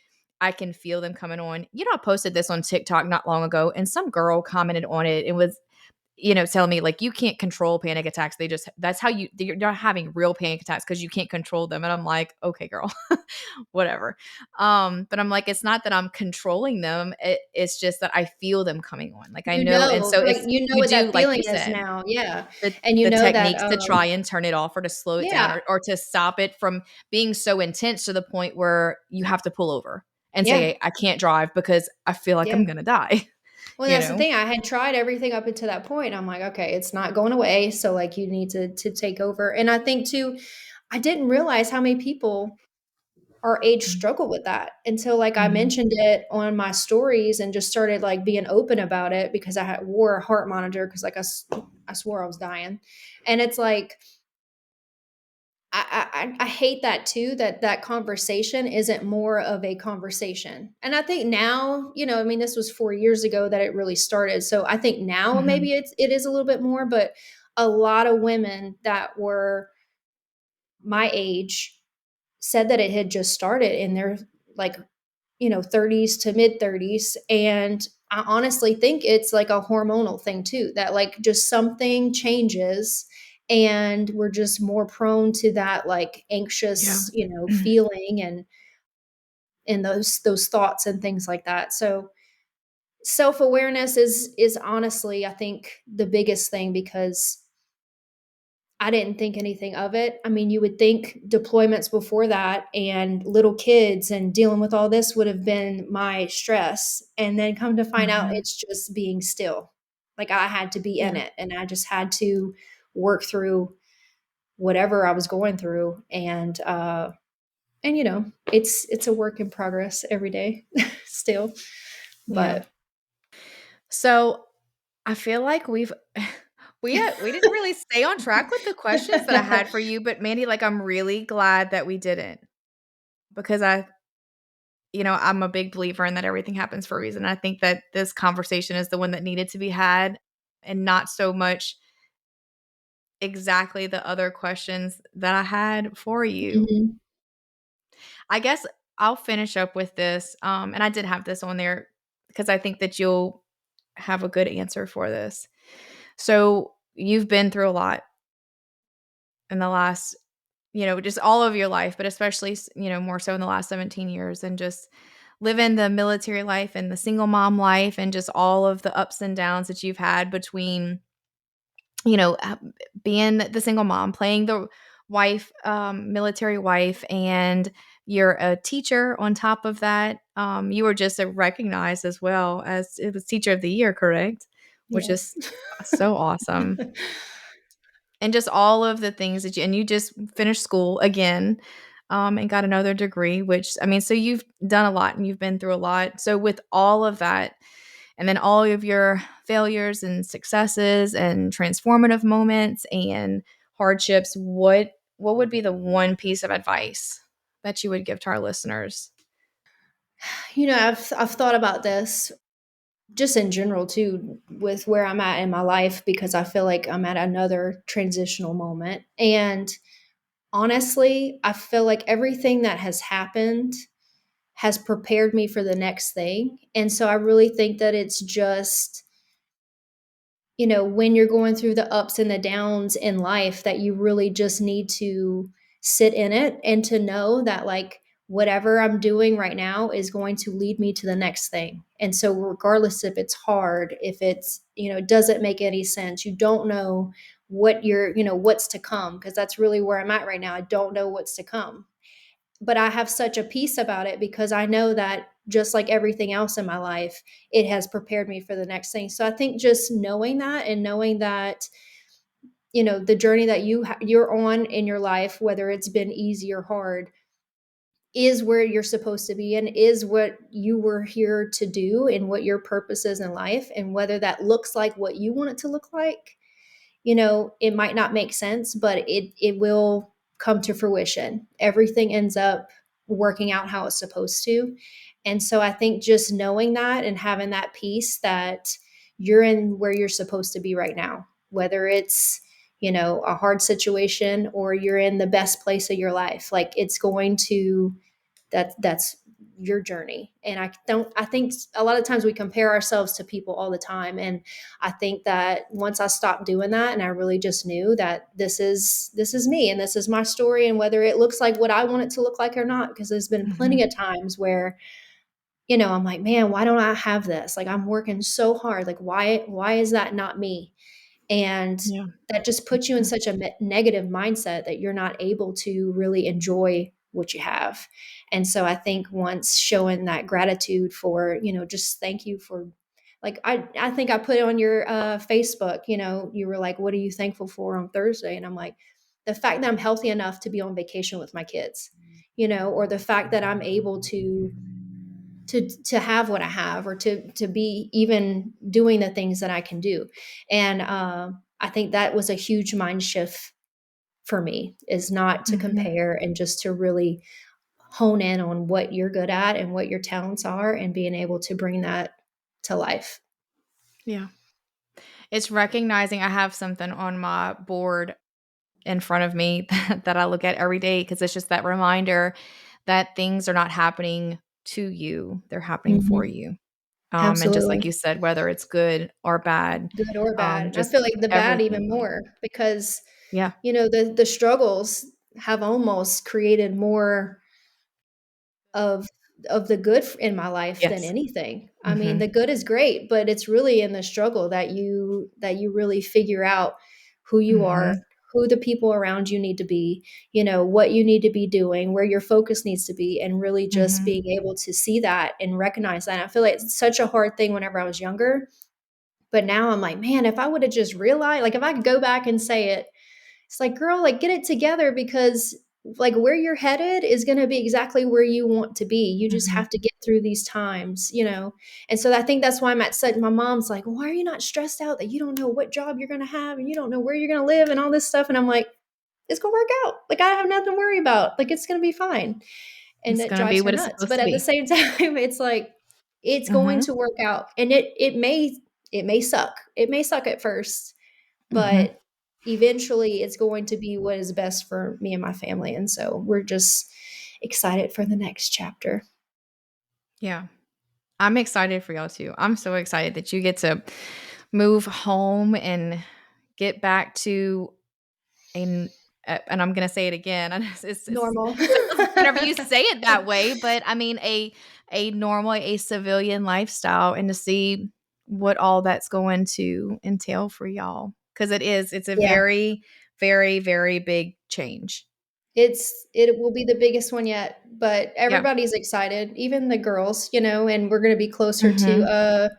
I can feel them coming on. I posted this on TikTok not long ago, and some girl commented on it. It was, telling me, like, you can't control panic attacks. That's how you're not having real panic attacks, because you can't control them. And I'm like, okay, girl, whatever. But I'm like, it's not that I'm controlling them. It's just that I feel them coming on. Like, I know. And so Like, it's, you know you what do, that like feeling you is said, now, yeah, the, and you the know that, techniques to try and turn it off, or to slow it down, yeah, or to stop it from being so intense to the point where you have to pull over and say, yeah, "Hey, I can't drive because I feel like yeah. I'm going to die." Well, you that's the know? thing, I had tried everything up until that point. I'm like, "Okay, it's not going away, so, like, you need to take over." And I think too, I didn't realize how many people our age struggle with that until, like, I Mhm. mentioned it on my stories and just started, like, being open about it, because I wore a heart monitor, because, like, I swore I was dying. And it's like, I hate that too, that conversation isn't more of a conversation. And I think now, I mean, this was 4 years ago that it really started. So I think now Mhm. maybe it is a little bit more, but a lot of women that were my age said that it had just started in their, like, 30s to mid 30s. And I honestly think it's like a hormonal thing too, that, like, just something changes and we're just more prone to that, like, Yeah. anxious, feeling, and those thoughts and things like that. So self-awareness is honestly, I think, the biggest thing, because I didn't think anything of it. I mean, you would think deployments before that and little kids and dealing with all this would have been my stress. And then come to find out Mhm. it's just being still. Like, I had to be in Yeah. it, and I just had to work through whatever I was going through. And it's a work in progress every day still. Yeah. But So, I feel like we didn't really stay on track with the questions that I had for you, but Mandy, like, I'm really glad that we didn't, because I'm a big believer in that everything happens for a reason. I think that this conversation is the one that needed to be had, and not so much exactly the other questions that I had for you. Mhm. I guess I'll finish up with this. And I did have this on there because I think that you'll have a good answer for this. So you've been through a lot in the last, just all of your life, but especially, more so in the last 17 years, and just living the military life and the single mom life, and just all of the ups and downs that you've had between, you know, uh, being the single mom, playing the wife, military wife, and you're a teacher on top of that. You were just recognized as well as, it was Teacher of the Year, correct? Which Yes. is so awesome. And just all of the things and you just finished school again, and got another degree, which, I mean, so you've done a lot and you've been through a lot. So with all of that, and then all of your failures and successes and transformative moments and hardships, what would be the one piece of advice that you would give to our listeners? I've thought about this just in general too, with where I'm at in my life, because I feel like I'm at another transitional moment. And honestly, I feel like everything that has happened has prepared me for the next thing. And so I really think that it's just, when you're going through the ups and the downs in life, that you really just need to sit in it and to know that, like, whatever I'm doing right now is going to lead me to the next thing. And so, regardless if it's hard, if it's, it doesn't make any sense, you don't know what's to come, because that's really where I'm at right now. I don't know what's to come, but I have such a peace about it, because I know that, just like everything else in my life, it has prepared me for the next thing. So I think just knowing that, and knowing that, the journey that you're on in your life, whether it's been easy or hard, is where you're supposed to be, and is what you were here to do, and what your purpose is in life. And whether that looks like what you want it to look like, it might not make sense, but it will come to fruition. Everything ends up working out how it's supposed to. And so I think just knowing that, and having that peace that you're in where you're supposed to be right now, whether it's, a hard situation, or you're in the best place of your life, like, it's going to, that's your journey. And I think a lot of times we compare ourselves to people all the time. And I think that once I stopped doing that, and I really just knew that this is me, and this is my story, and whether it looks like what I want it to look like or not, because there's been plenty Mhm. of times where, I'm like, man, why don't I have this? Like, I'm working so hard. Like, why is that not me? And Yeah. that just puts you in such a negative mindset that you're not able to really enjoy what you have. And so I think once showing that gratitude for, just thank you for, like, I think I put on your Facebook, you were like, what are you thankful for on Thursday? And I'm like, the fact that I'm healthy enough to be on vacation with my kids, or the fact that I'm able to have what I have, or to be even doing the things that I can do. And I think that was a huge mind shift for me, is not to Mhm. compare, and just to really hone in on what you're good at and what your talents are, and being able to bring that to life. Yeah. It's recognizing I have something on my board in front of me that I look at every day, because it's just that reminder that things are not happening to you, they're happening for Mhm. you. And just like Absolutely. you said, whether it's good or bad, Good or bad. And I just feel like the bad everything even in life. more, because, Yeah. the struggles have almost created more of the good in my life than Yes. anything. I mean, Mhm. the good is great, but it's really in the struggle that you really figure out who you are, Mhm. who the people around you need to be, what you need to be doing, where your focus needs to be, and really just Mhm. being able to see that and recognize that. And I feel like it's such a hard thing whenever I was younger, but now I'm like, man, if I would have just realized, like, if I could go back and say it, it's like, girl, like, get it together, because, like, where you're headed is going to be exactly where you want to be. You just Mhm. have to get through these times. And so I think that's why I'm at such, my mom's like, why are you not stressed out that you don't know what job you're going to have, and you don't know where you're going to live, and all this stuff? And I'm like, it's going to work out. Like, I have nothing to worry about. Like, it's going to be fine. And It's that gonna be drives her what it's nuts. supposed But to at the be. same time, it's like, it's going Mhm. to work out. And it may suck. It may suck at first, Mhm. but eventually it's going to be what is best for me and my family. And so we're just excited for the next chapter. Yeah. I'm excited for y'all too. I'm so excited that you get to move home and get back to a and I'm gonna say it again. And it's Normal. sounds whenever you say it that way, but I mean a normal, a civilian lifestyle, and to see what all that's going to entail for y'all. Because it's a Yeah. very, very, very big change. It will be the biggest one yet, but Yeah. everybody's excited, even the girls, and we're going to be closer to Mhm.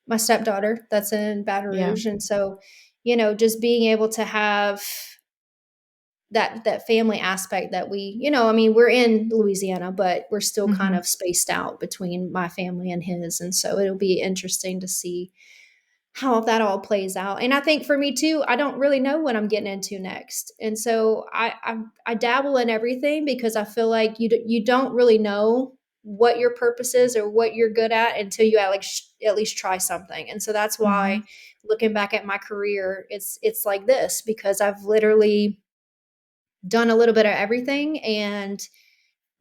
my stepdaughter that's in Baton Yeah. Rouge. And so, just being able to have that family aspect that we, I mean, we're in Louisiana, but we're still kind Mhm. of spaced out between my family and his. And so it'll be interesting to see how that all plays out. And I think for me too, I don't really know what I'm getting into next. And so I dabble in everything because I feel like you don't really know what your purpose is or what you're good at until you at least try something. And so that's why Mhm. looking back at my career, it's like this, because I've literally done a little bit of everything.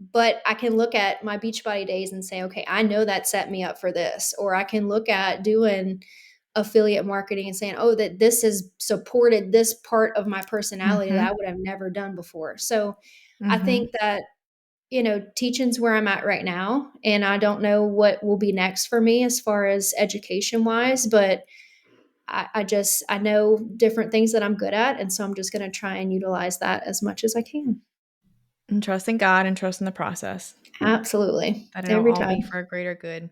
But I can look at my Beachbody days and say, okay, I know that set me up for this. Or I can look at doing affiliate marketing and saying, oh, that this has supported this part of my personality that Mhm. I would have never done before. So I Mhm. think that, teaching's where I'm at right now. And I don't know what will be next for me as far as education wise, but I know different things that I'm good at. And so I'm just going to try and utilize that as much as I can. And trust in God and trust in the process Absolutely. that it'll Every all be time. for a greater good.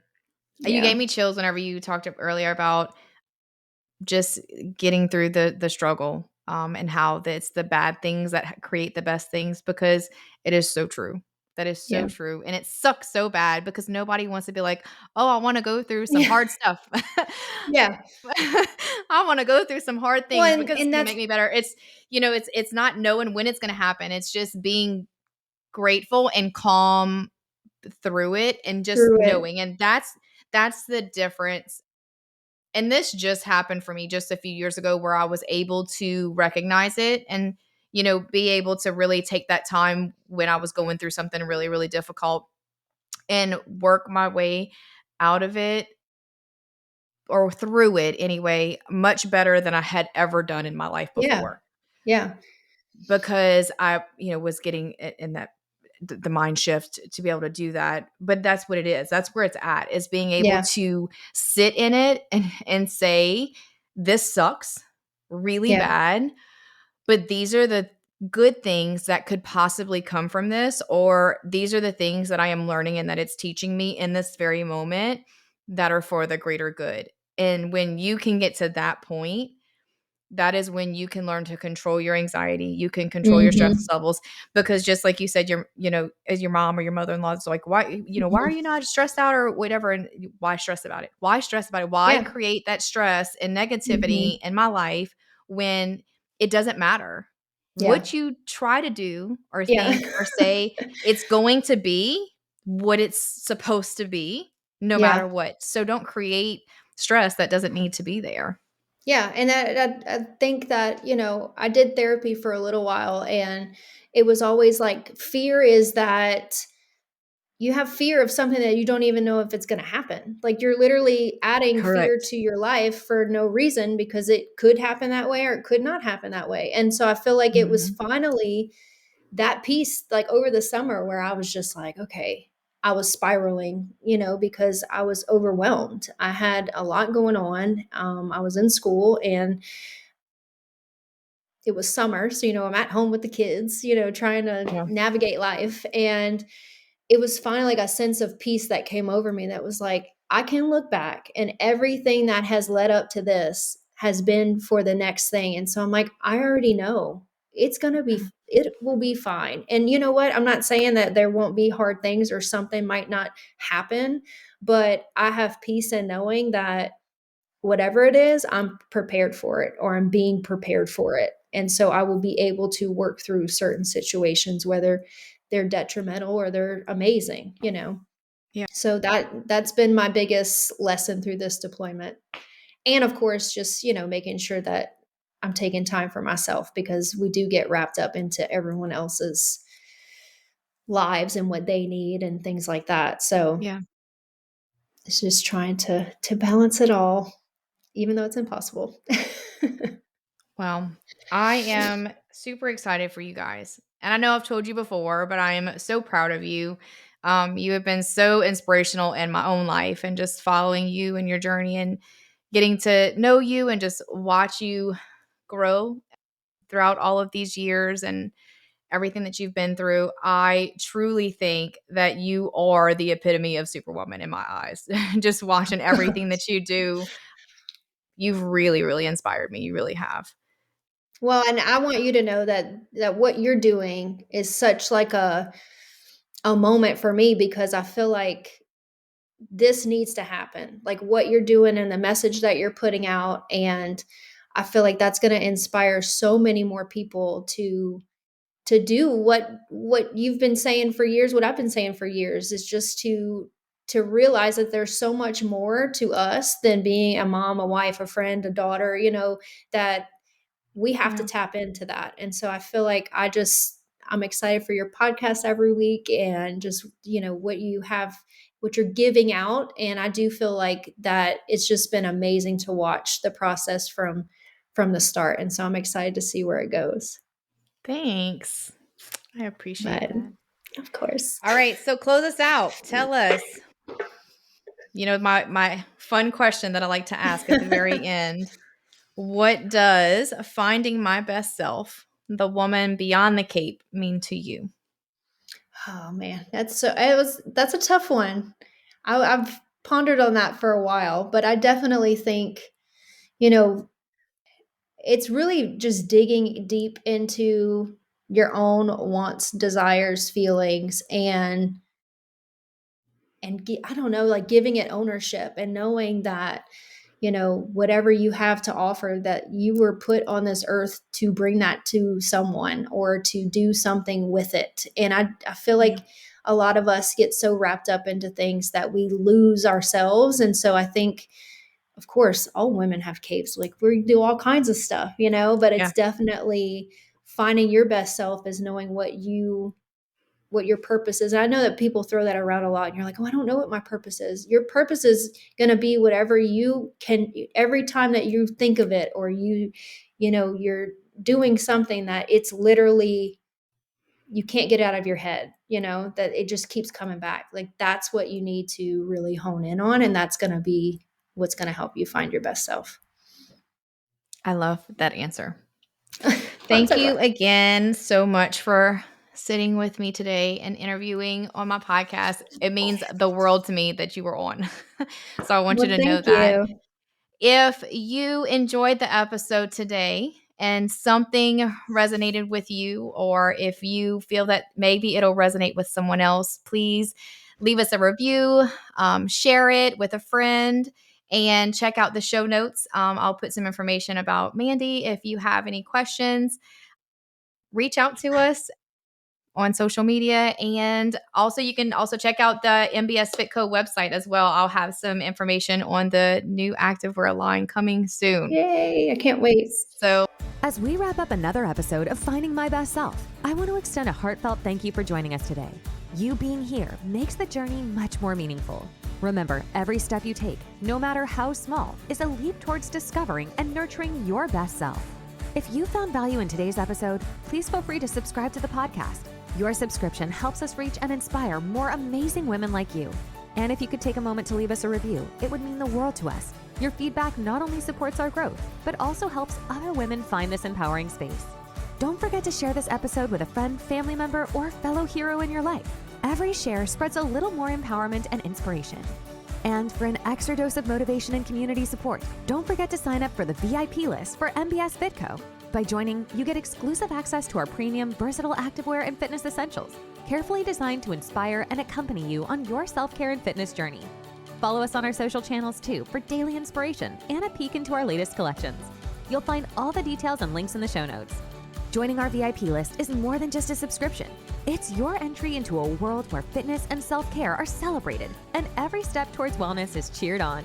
You Yeah. gave me chills whenever you talked earlier about just getting through the struggle, and how it's the bad things that create the best things, because it is so true. That is so Yeah. true, and it sucks so bad because nobody wants to be like, "Oh, I want to go through some Yeah. hard stuff." Yeah. I want to go through some hard things Well, because it's and going to that's make me better. It's not knowing when it's going to happen. It's just being grateful and calm through it, and just through it. knowing. And that's the difference. And this just happened for me just a few years ago, where I was able to recognize it and, be able to really take that time when I was going through something really, really difficult, and work my way out of it, or through it anyway, much better than I had ever done in my life Yeah. before, Yeah. because I, was getting in that the mind shift to be able to do that. But that's what it is. That's where it's at, is being able Yeah. to sit in it and say, this sucks really Yeah. bad, but these are the good things that could possibly come from this, or these are the things that I am learning and that it's teaching me in this very moment that are for the greater good. And when you can get to that point, that is when you can learn to control your anxiety. You can control your stress Mhm. levels, because just like you said, as your mom or your mother-in-law is like, why are Mhm. you not stressed out or whatever? And why stress about it? Why stress about it? Why Yeah. create that stress and negativity Mhm. in my life when it doesn't matter Yeah. what you try to do or Yeah. think or say? It's going to be what it's supposed to be, no matter Yeah. what. So don't create stress that doesn't need to be there. Yeah, and I think that, I did therapy for a little while, and it was always like fear is that you have fear of something that you don't even know if it's going to happen. Like you're literally adding fear Correct. to your life for no reason, because it could happen that way or it could not happen that way. And so I feel like it was Mhm. finally that piece, like over the summer, where I was just like, okay, I was spiraling, because I was overwhelmed. I had a lot going on. I was in school, and it was summer. So, I'm at home with the kids, trying to Yeah. navigate life. And it was finally like a sense of peace that came over me that was like, I can look back, and everything that has led up to this has been for the next thing. And so I'm like, I already know it will be fine. And you know what? I'm not saying that there won't be hard things or something might not happen, but I have peace in knowing that whatever it is, I'm prepared for it, or I'm being prepared for it. And so I will be able to work through certain situations, whether they're detrimental or they're amazing. Yeah. So that's been my biggest lesson through this deployment. And of course, just, making sure that I'm taking time for myself, because we do get wrapped up into everyone else's lives and what they need and things like that. So Yeah. it's just trying to balance it all, even though it's impossible. Well, I am super excited for you guys. And I know I've told you before, but I am so proud of you. You have been so inspirational in my own life, and just following you and your journey and getting to know you and just watch you grow throughout all of these years and everything that you've been through. I truly think that you are the epitome of Superwoman in my eyes. Just watching everything that you do, you've really, really inspired me. You really have. Well, and I want you to know that what you're doing is such like a moment for me because I feel like this needs to happen. Like what you're doing and the message that you're putting out, and I feel like that's going to inspire so many more people to do what you've been saying for years, what I've been saying for years, is just to realize that there's so much more to us than being a mom, a wife, a friend, a daughter, that we have to Yeah. tap into that. And so I feel like I'm excited for your podcast every week and just, what you have, what you're giving out. And I do feel like that it's just been amazing to watch the process from the start. And so I'm excited to see where it goes. Thanks. I appreciate But that. of course. All right. So close us out. Tell us, my fun question that I like to ask at the very end. What does finding my best self, the woman beyond the cape, mean to you? Oh man, that's a tough one. I've pondered on that for a while, but I definitely think, you know, it's really just digging deep into your own wants, desires, feelings, I don't know, like giving it ownership and knowing that, whatever you have to offer, that you were put on this earth to bring that to someone or to do something with it. And I feel Yeah. like a lot of us get so wrapped up into things that we lose ourselves. And so I think, of course, all women have capes. Like we do all kinds of stuff, but Yeah. it's definitely finding your best self is knowing what your purpose is. And I know that people throw that around a lot and you're like, oh, I don't know what my purpose is. Your purpose is going to be whatever you can, every time that you think of it, or you're doing something that it's literally, you can't get out of your head, that it just keeps coming back. Like that's what you need to really hone in on. And that's going to be what's going to help you find your best self. I love that answer. That's Thank you okay. again so much for sitting with me today and interviewing on my podcast. It means the world to me that you were on. So I want you Well, to know thank that. you. If you enjoyed the episode today and something resonated with you, or if you feel that maybe it'll resonate with someone else, please leave us a review, share it with a friend, and check out the show notes. I'll put some information about Mandi. If you have any questions, reach out to us on social media. And also you can also check out the MBS Fitco website as well. I'll have some information on the new activewear line coming soon. Yay. I can't wait. So As we wrap up another episode of Finding My Best Self, I want to extend a heartfelt thank you for joining us today. You being here makes the journey much more meaningful. Remember, every step you take, no matter how small, is a leap towards discovering and nurturing your best self. If you found value in today's episode, please feel free to subscribe to the podcast. Your subscription helps us reach and inspire more amazing women like you. And if you could take a moment to leave us a review, it would mean the world to us. Your feedback not only supports our growth, but also helps other women find this empowering space. Don't forget to share this episode with a friend, family member, or fellow hero in your life. Every share spreads a little more empowerment and inspiration. And for an extra dose of motivation and community support, don't forget to sign up for the VIP list for MBS Fitco. By joining, you get exclusive access to our premium, versatile activewear and fitness essentials, carefully designed to inspire and accompany you on your self-care and fitness journey. Follow us on our social channels too for daily inspiration and a peek into our latest collections. You'll find all the details and links in the show notes. Joining our VIP list is more than just a subscription. It's your entry into a world where fitness and self-care are celebrated and every step towards wellness is cheered on.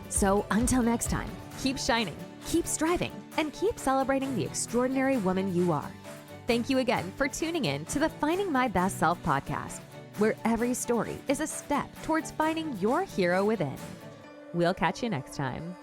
So until next time, keep shining, keep striving, and keep celebrating the extraordinary woman you are. Thank you again for tuning in to the Finding My Best Self podcast, where every story is a step towards finding your hero within. We'll catch you next time.